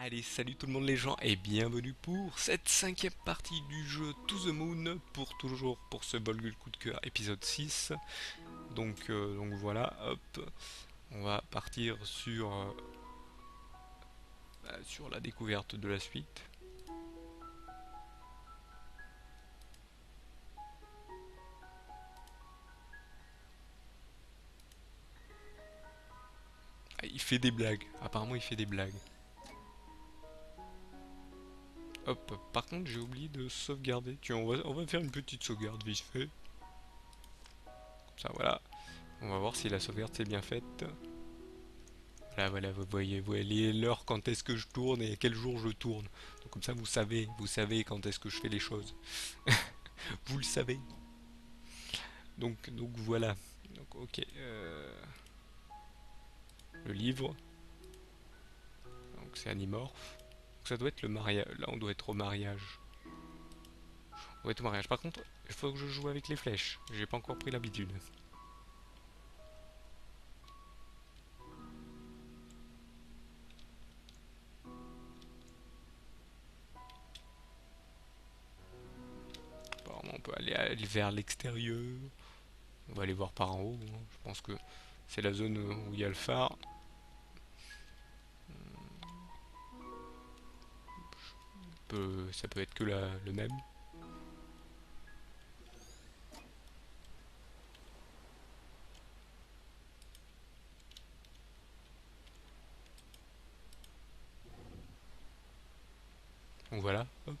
Allez, salut tout le monde les gens et bienvenue pour cette cinquième partie du jeu To The Moon pour toujours pour ce Bolgul coup de cœur épisode 6. Donc voilà, hop, on va partir sur la découverte de la suite. Ah, il fait des blagues, apparemment il fait des blagues. Hop, par contre j'ai oublié de sauvegarder. Tiens, on va faire une petite sauvegarde vite fait. Comme ça voilà, on va voir si la sauvegarde s'est bien faite. Voilà, vous voyez l'heure quand est-ce que je tourne et quel jour je tourne. Donc comme ça vous savez quand est-ce que je fais les choses. Vous le savez. Donc voilà. Donc ok. Le livre. Donc c'est Animorph. Donc ça doit être le mariage. Là on doit être au mariage. On doit être au mariage. Par contre, il faut que je joue avec les flèches. J'ai pas encore pris l'habitude. Apparemment on peut aller vers l'extérieur. On va aller voir par en haut, hein. Je pense que c'est la zone où il y a le phare. Ça peut être que le même. Donc voilà. Hop.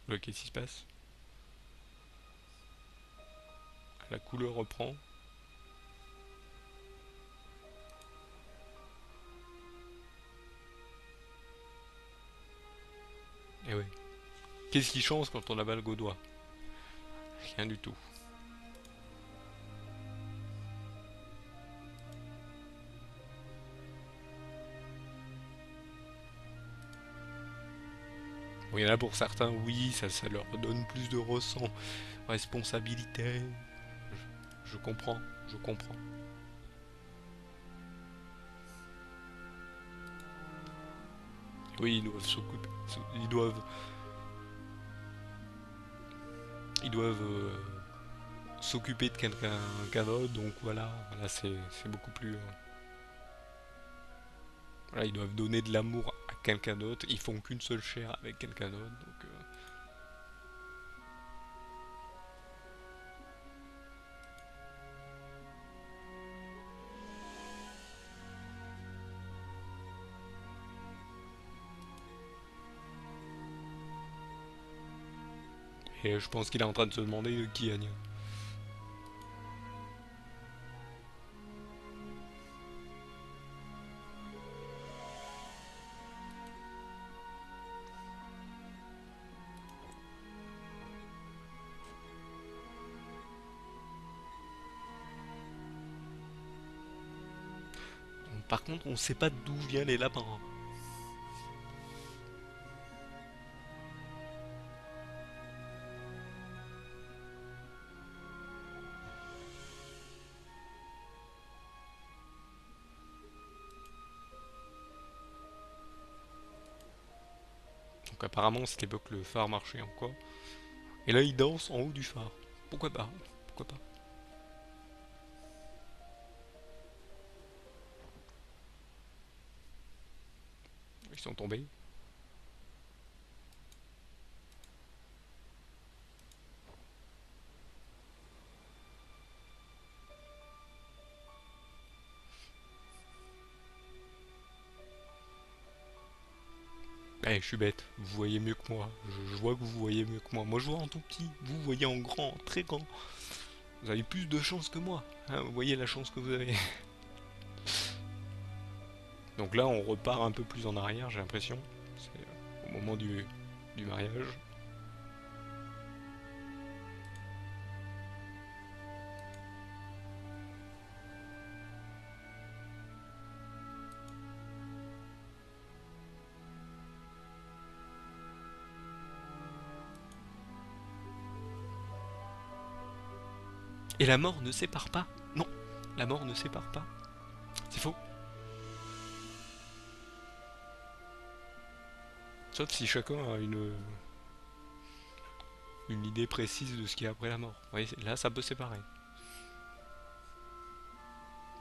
Là, qu'est-ce qui se passe? La couleur reprend. Et ouais. Qu'est-ce qui change quand on a balle au doigt? Rien du tout. Bon, il y en a pour certains, oui, ça leur donne plus de ressent, responsabilité. Je comprends, je comprends. Oui, ils doivent s'occuper, ils doivent s'occuper de quelqu'un d'autre, donc voilà, c'est beaucoup plus. Voilà, ils doivent donner de l'amour à quelqu'un d'autre. Ils font qu'une seule chair avec quelqu'un d'autre, donc. Et je pense qu'il est en train de se demander qui gagne. Par contre, on sait pas d'où viennent les lapins. Donc apparemment, cette époque, le phare marchait encore. Et là, ils dansent en haut du phare. Pourquoi pas? Pourquoi pas? Ils sont tombés. Eh, je suis bête. Vous voyez mieux que moi. Je vois que vous voyez mieux que moi. Moi, je vois en tout petit. Vous voyez en grand, en très grand. Vous avez plus de chance que moi. Hein, vous voyez la chance que vous avez. Donc là, on repart un peu plus en arrière, j'ai l'impression. C'est au moment du mariage. Et la mort ne sépare pas. Non, la mort ne sépare pas. C'est faux. Sauf si chacun a une idée précise de ce qu'il y a après la mort. Vous voyez, là, ça peut séparer.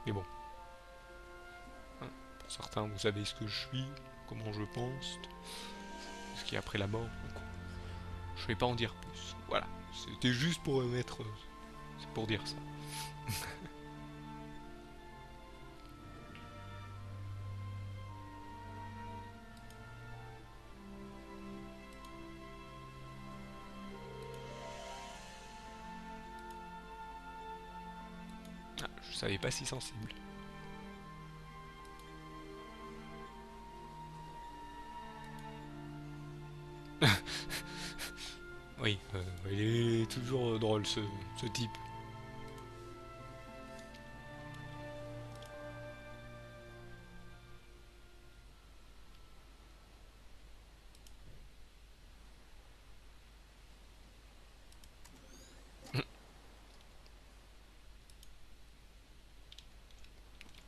Mais bon, hein, pour certains, vous savez ce que je suis, comment je pense, ce qu'il y a après la mort. Donc, je vais pas en dire plus. Voilà, c'était juste pour mettre... c'est pour dire ça. Ah, je savais pas si sensible. Oui, il est toujours drôle ce type.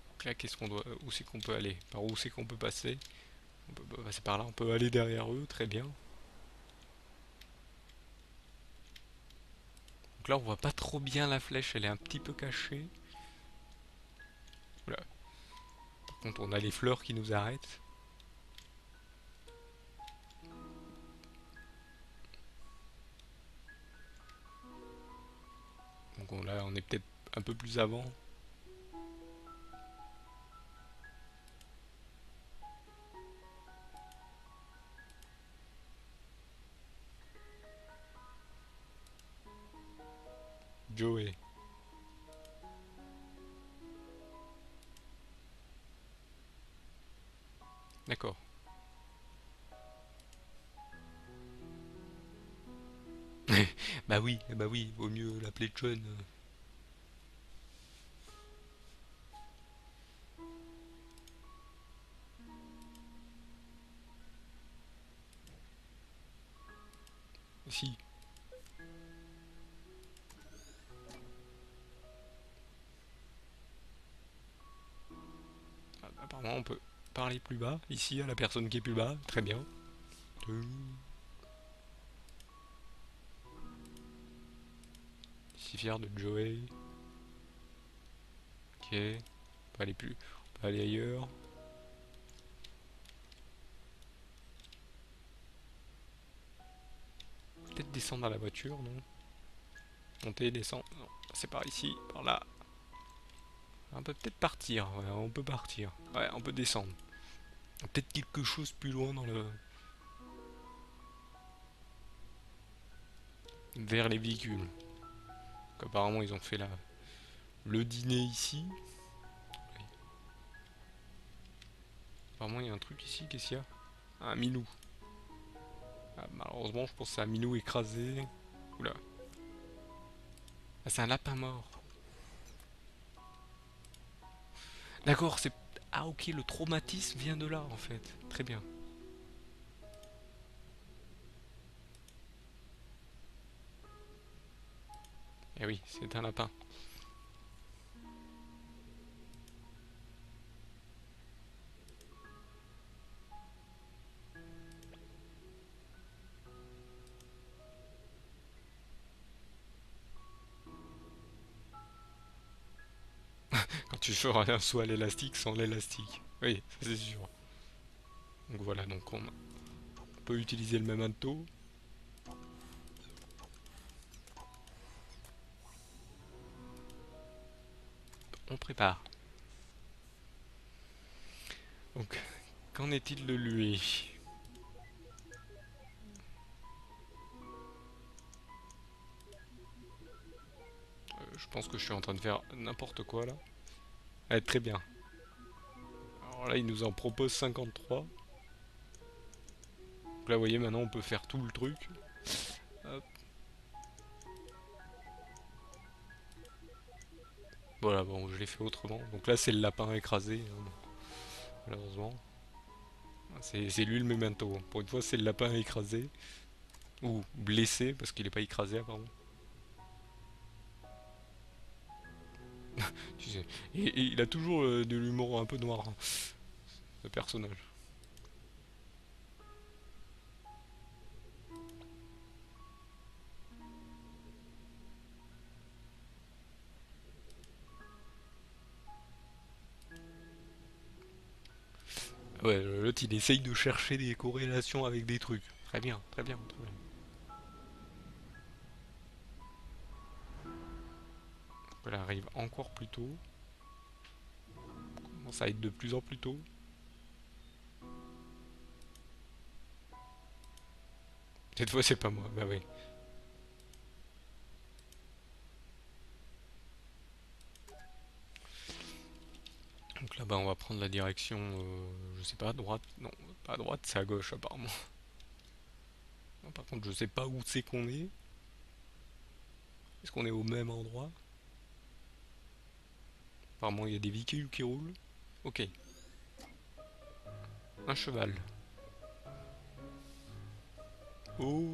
Donc là, qu'est-ce qu'on doit, où c'est qu'on peut aller? Par où c'est qu'on peut passer? On peut passer par là, on peut aller derrière eux, très bien. Donc là, on voit pas trop bien la flèche, elle est un petit peu cachée. Voilà. Par contre, on a les fleurs qui nous arrêtent. Donc là, on est peut-être un peu plus avant. Joey. D'accord. Bah oui, vaut mieux l'appeler John. Si. Ah, apparemment, on peut parler plus bas. Ici, à la personne qui est plus bas. Très bien. Si fier de Joey. Ok. On peut aller plus. On peut aller ailleurs. Peut-être descendre à la voiture, non? Monter, descendre. Non, c'est par ici, par là. On peut peut-être partir. Ouais, on peut partir. Ouais, on peut descendre. Peut-être quelque chose plus loin dans le... vers les véhicules. Donc, apparemment, ils ont fait le dîner ici. Apparemment, il y a un truc ici. Qu'est-ce qu'il y a? Un minou. Ah, malheureusement, je pense que c'est un minou écrasé. Oula. Ah, c'est un lapin mort. D'accord, c'est... Ah ok, le traumatisme vient de là, en fait. Très bien. Eh oui, c'est un lapin. Quand tu feras un saut à l'élastique sans l'élastique. Oui, ça c'est sûr. Donc voilà, donc on peut utiliser le même manteau. On prépare. Donc, qu'en est-il de lui? Je pense que je suis en train de faire n'importe quoi là. Ah, très bien. Alors là, il nous en propose 53. Donc là, vous voyez, maintenant on peut faire tout le truc. Hop. Voilà, bon, je l'ai fait autrement. Donc là, c'est le lapin écrasé, hein, bon, malheureusement. C'est lui le memento. Pour une fois, c'est le lapin écrasé. Ou blessé, parce qu'il n'est pas écrasé apparemment. Tu sais. Et il a toujours de l'humour un peu noir, hein, ce personnage. Ouais, l'autre il essaye de chercher des corrélations avec des trucs. Très bien, très bien, très bien. Elle arrive encore plus tôt. Commence à être de plus en plus tôt. Cette fois c'est pas moi, bah oui. Donc là-bas on va prendre la direction, je sais pas, à droite. Non, pas à droite, c'est à gauche apparemment. Non, par contre je sais pas où c'est qu'on est. Est-ce qu'on est au même endroit? Apparemment il y a des véhicules qui roulent. Ok, un cheval. Oh,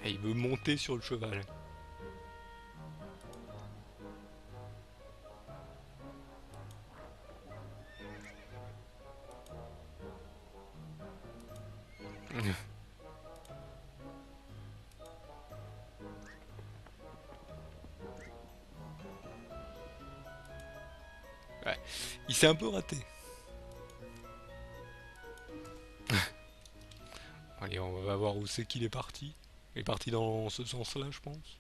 et il veut monter sur le cheval. Ouais, il s'est un peu raté. Allez, on va voir où c'est qu'il est parti. Il est parti dans ce sens-là, je pense.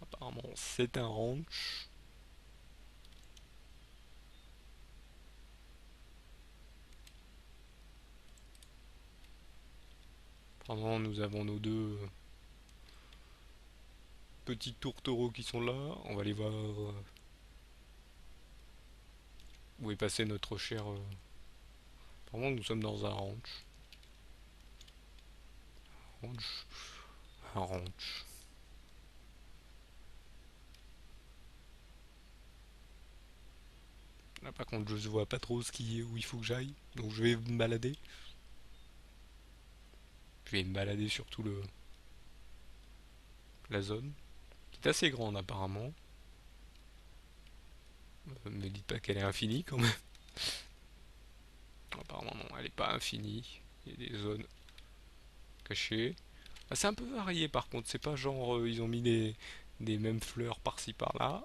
Apparemment, c'est un ranch. Apparemment, nous avons nos deux petits tourtereaux qui sont là. On va aller voir où est passé notre cher. Apparemment, nous sommes dans un ranch. Ranch. Un ranch. Là, par contre, je vois pas trop où il faut que j'aille. Donc, je vais me balader. Je vais me balader sur tout la zone. Qui est assez grande, apparemment. Me dites pas qu'elle est infinie quand même. Apparemment, non, elle est pas infinie. Il y a des zones cachées. Ah, c'est un peu varié par contre, c'est pas genre ils ont mis des mêmes fleurs par-ci par-là.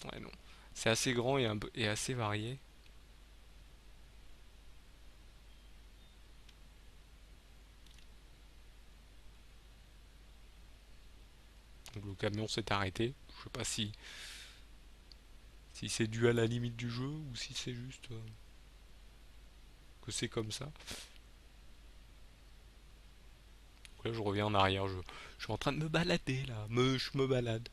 Ouais, non. C'est assez grand et assez varié. Donc le camion s'est arrêté. Je sais pas si c'est dû à la limite du jeu ou si c'est juste que c'est comme ça. Donc là je reviens en arrière, je suis en train de me balader là, je me balade.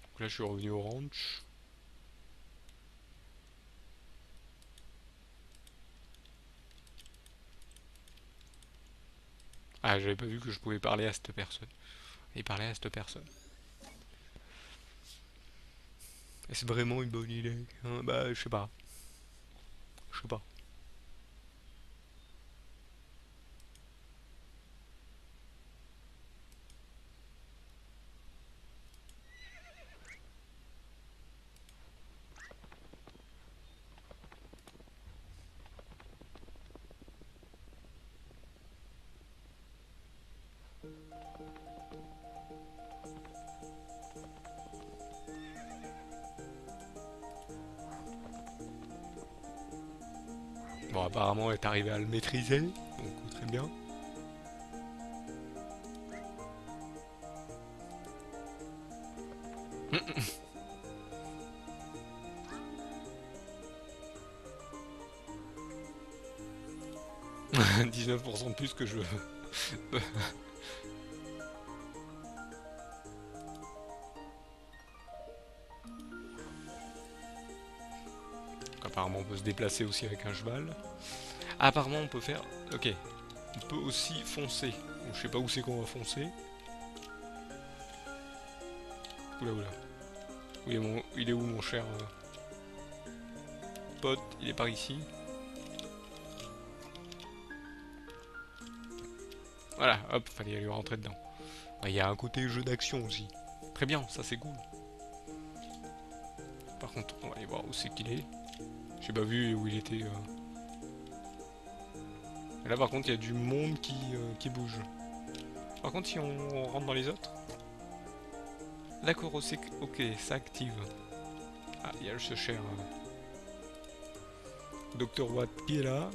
Donc là je suis revenu au ranch. Ah, j'avais pas vu que je pouvais parler à cette personne. Et parler à cette personne. Est-ce vraiment une bonne idée, hein? Bah je sais pas. Je sais pas. Bon, apparemment, elle est arrivée à le maîtriser, donc très bien. 19% de plus que je. Apparemment, on peut se déplacer aussi avec un cheval. Ah, apparemment, on peut faire. Ok. On peut aussi foncer. Donc, je sais pas où c'est qu'on va foncer. Oula, oula. Il est où, mon cher pote? Il est par ici. Voilà, hop, fallait lui rentrer dedans. Il y a un côté jeu d'action aussi. Très bien, ça c'est cool. Par contre, on va aller voir où c'est qu'il est. J'ai pas vu où il était. Et là par contre, il y a du monde qui bouge. Par contre, si on rentre dans les autres. D'accord, ok, ça active. Ah, il y a ce cher Dr. Watt qui est là.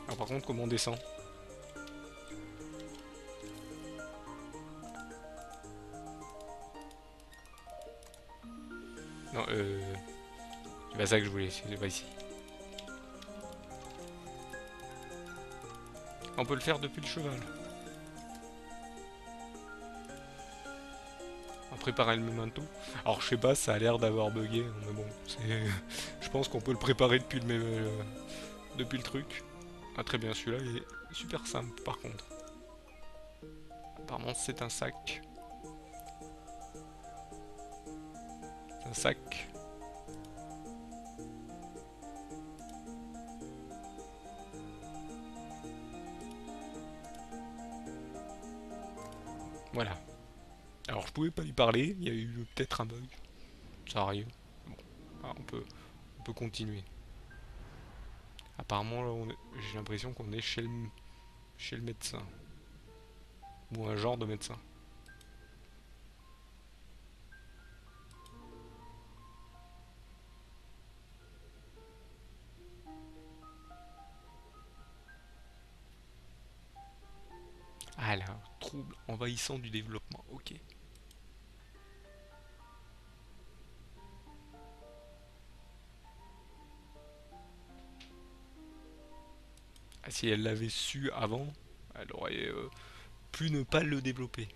Alors par contre, comment on descend? Non, c'est pas ça que je voulais, c'est pas ici. On peut le faire depuis le cheval. On préparer le memento. Alors je sais pas, ça a l'air d'avoir bugué, mais bon, je pense qu'on peut le préparer depuis le truc. Ah très bien, celui-là il est super simple par contre. Apparemment c'est un sac. C'est un sac. Voilà. Alors je pouvais pas lui parler, il y a eu peut-être un bug. Ça arrive. Bon, ah, on peut continuer. Apparemment là j'ai l'impression qu'on est chez le médecin. Ou un genre de médecin. Ah là, trouble envahissant du développement, ok. Ah, si elle l'avait su avant, elle aurait pu ne pas le développer.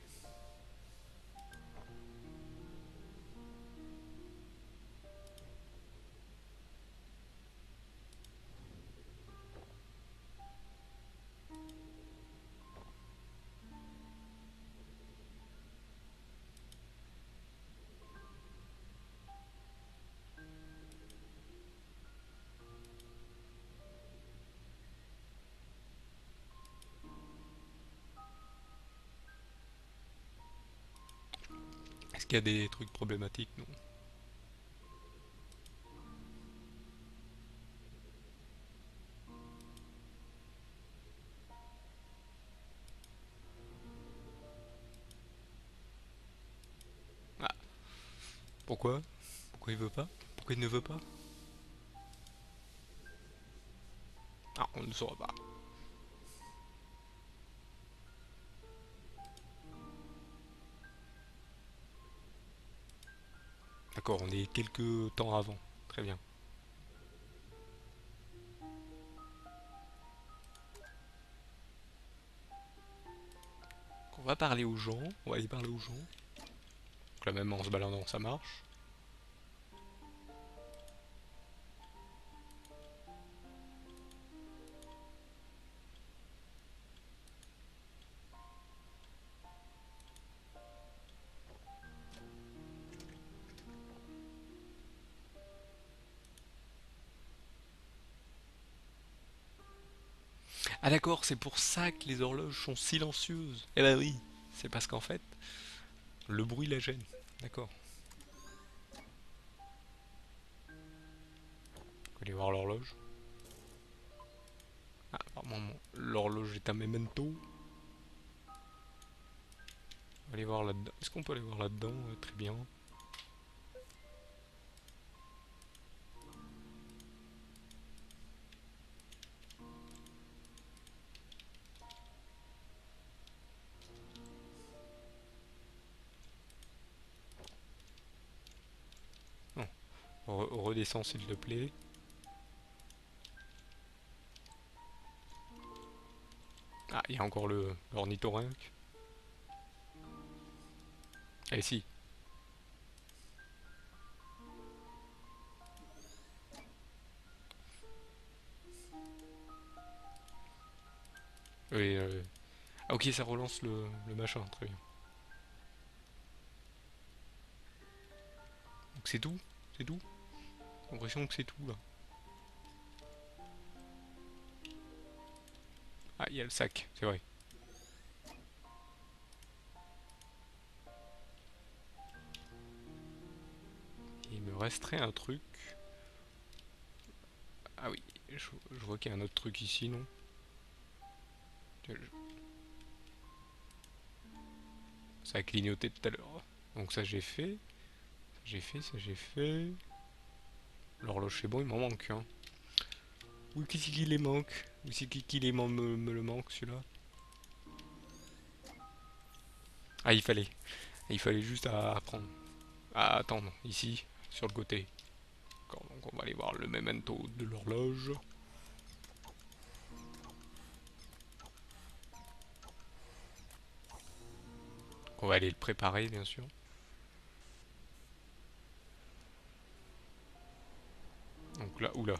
Est-ce qu'il y a des trucs problématiques? Non. Ah, pourquoi? Pourquoi il veut pas? Pourquoi il ne veut pas? Ah, on ne saura pas. D'accord, on est quelques temps avant. Très bien. On va parler aux gens. On va aller parler aux gens. Donc là même en se baladant, ça marche. Ah d'accord, c'est pour ça que les horloges sont silencieuses. Eh ben oui, c'est parce qu'en fait, le bruit la gêne. D'accord. On va aller voir l'horloge. Ah, apparemment, l'horloge est un memento. On va aller voir là-dedans. Est-ce qu'on peut aller voir là-dedans? Très bien. Non. Redescends s'il te plaît. Ah, il y a encore l'ornithorynque. Eh si. Oui, ah ok, ça relance le machin, très bien. Donc c'est tout? C'est tout? J'ai l'impression que c'est tout là. Ah, il y a le sac, c'est vrai. resterait un truc. Ah oui, je vois qu'il y a un autre truc ici, non? Tiens, ça a clignoté tout à l'heure. Donc ça j'ai fait. Ça j'ai fait. L'horloge c'est bon, il m'en manque, hein. Où qu'est-ce qu'il les manque? Où c'est qui les me le manque celui-là? Ah il fallait juste à prendre. À attendre, ici, sur le côté. D'accord, donc on va aller voir le memento de l'horloge. On va aller le préparer bien sûr. Donc là, oula.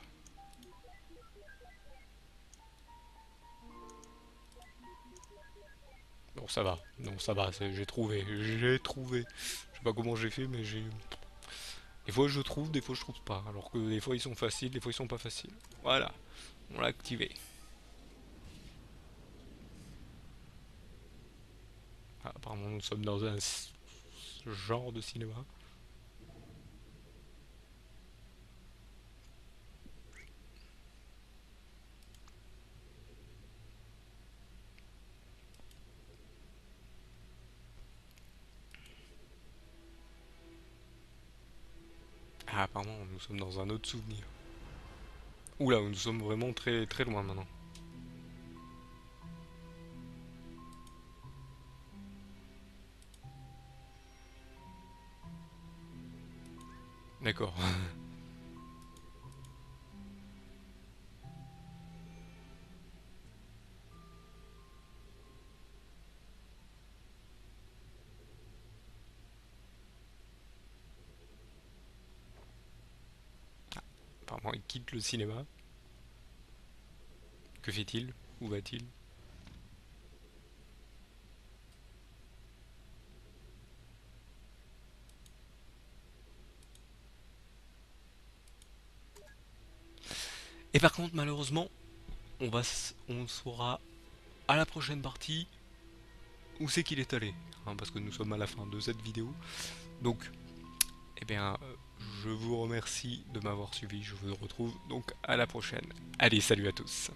Bon ça va, non ça va, j'ai trouvé, j'ai trouvé. Je sais pas comment j'ai fait mais j'ai... Des fois je trouve, des fois je trouve pas. Alors que des fois ils sont faciles, des fois ils sont pas faciles. Voilà, on l'a activé. Ah, apparemment nous sommes dans un genre de cinéma. Ah apparemment nous sommes dans un autre souvenir. Oula, nous sommes vraiment très très loin maintenant. D'accord. Apparemment il quitte le cinéma. Que fait-il? Où va-t-il? Et par contre malheureusement, on saura à la prochaine partie où c'est qu'il est allé, hein, parce que nous sommes à la fin de cette vidéo. Donc, eh bien, je vous remercie de m'avoir suivi, je vous retrouve donc à la prochaine. Allez, salut à tous.